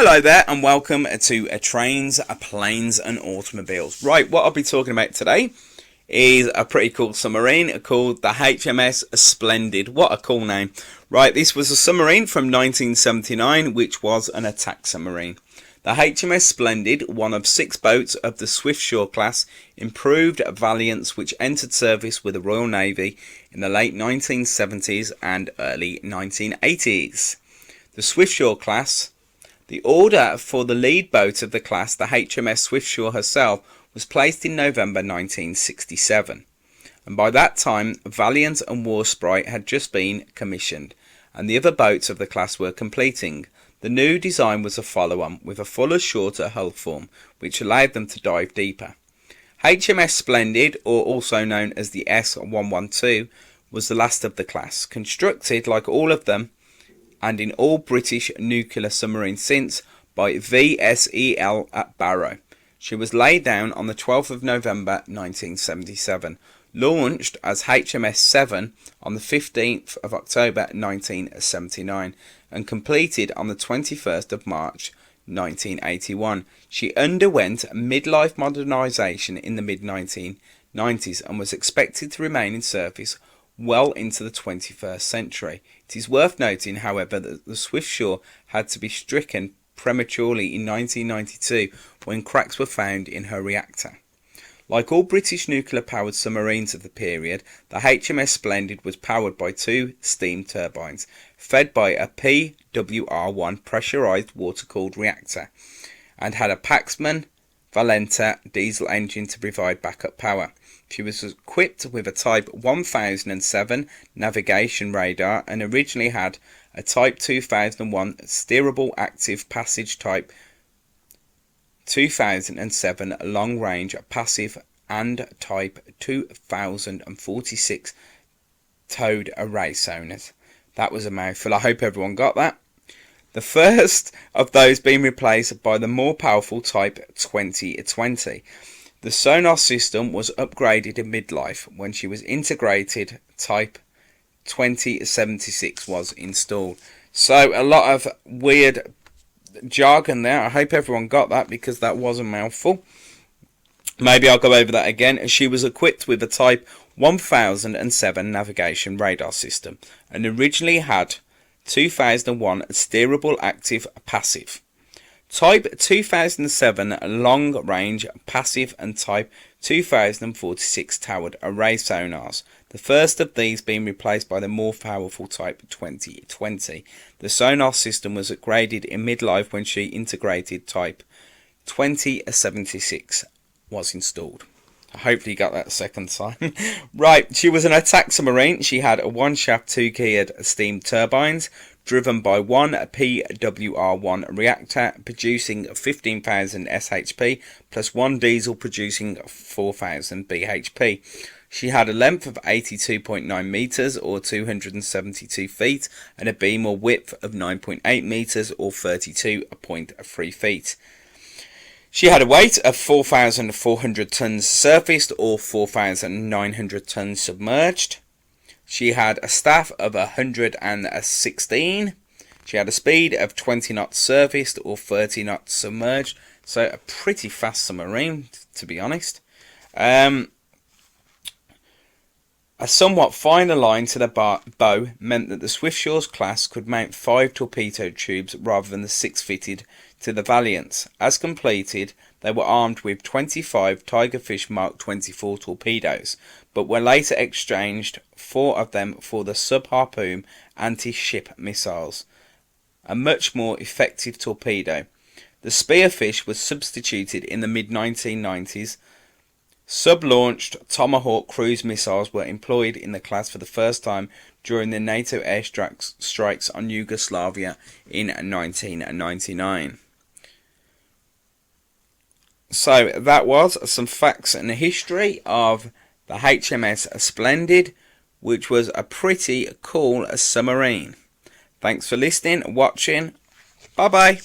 Hello there and welcome to Trains, Planes and Automobiles. Right, what I'll be talking about today is a pretty cool submarine called the HMS Splendid. What a cool name. Right, this was a submarine from 1979 which was an attack submarine. The HMS Splendid, one of 6 boats of the swiftsure class, improved valiants which entered service with the Royal Navy in the late 1970s and early 1980s. The swiftsure class. The order for the lead boat of the class, the HMS Swiftsure herself, was placed in November 1967, and by that time Valiant and War Sprite had just been commissioned, and the other boats of the class were completing. The new design was a follow-on with a fuller, shorter hull form, which allowed them to dive deeper. HMS Splendid, or also known as the S112, was the last of the class, constructed like all of them and in all British nuclear submarines since by VSEL at Barrow. She was laid down on the 12th of November 1977, launched as HMS 7 on the 15th of October 1979 and completed on the 21st of March 1981. She underwent midlife modernisation in the mid-1990s and was expected to remain in service well into the 21st century. It is worth noting, however, that the Swiftsure had to be stricken prematurely in 1992 when cracks were found in her reactor. Like all British nuclear-powered submarines of the period, the HMS Splendid was powered by 2 steam turbines, fed by a PWR-1 pressurised water-cooled reactor, and had a Paxman Valenta diesel engine to provide backup power. She was equipped with a Type 1007 navigation radar and originally had a Type 2001 steerable active passage Type 2007 long-range passive and Type 2046 towed array sonars. That was a mouthful. I hope everyone got that. The first of those being replaced by the more powerful Type 2020. The sonar system was upgraded in midlife when she was integrated. Type 2076 was installed. So a lot of weird jargon there. I hope everyone got that because that was a mouthful. Maybe I'll go over that again. She was equipped with a Type 1007 navigation radar system and originally had 2001 steerable active passive, Type 2007 long-range passive and Type 2046 towered array sonars, the first of these being replaced by the more powerful Type 2020. The sonar system was upgraded in midlife when she integrated Type 2076 was installed. Hopefully you got that second time. Right, she was an attack submarine. She had a 1-shaft 2-geared steam turbines driven by 1 PWR-1 reactor producing 15,000 shp plus 1 diesel producing 4,000 bhp. She had a length of 82.9 metres or 272 feet and a beam or width of 9.8 metres or 32.3 feet. She had a weight of 4,400 tonnes surfaced or 4,900 tonnes submerged. She had a staff of 116. She had a speed of 20 knots surfaced or 30 knots submerged. So a pretty fast submarine, to be honest. A somewhat finer line to the bow meant that the Swiftsure class could mount 5 torpedo tubes rather than the 6 fitted to the Valiants. As completed, they were armed with 25 Tigerfish Mark 24 torpedoes, but were later exchanged 4 of them for the Subharpoon anti-ship missiles, a much more effective torpedo. The Spearfish was substituted in the mid-1990s. Sub-launched Tomahawk cruise missiles were employed in the class for the first time during the NATO airstrikes on Yugoslavia in 1999. So that was some facts and history of the HMS Splendid, which was a pretty cool submarine. Thanks for listening, watching. Bye bye.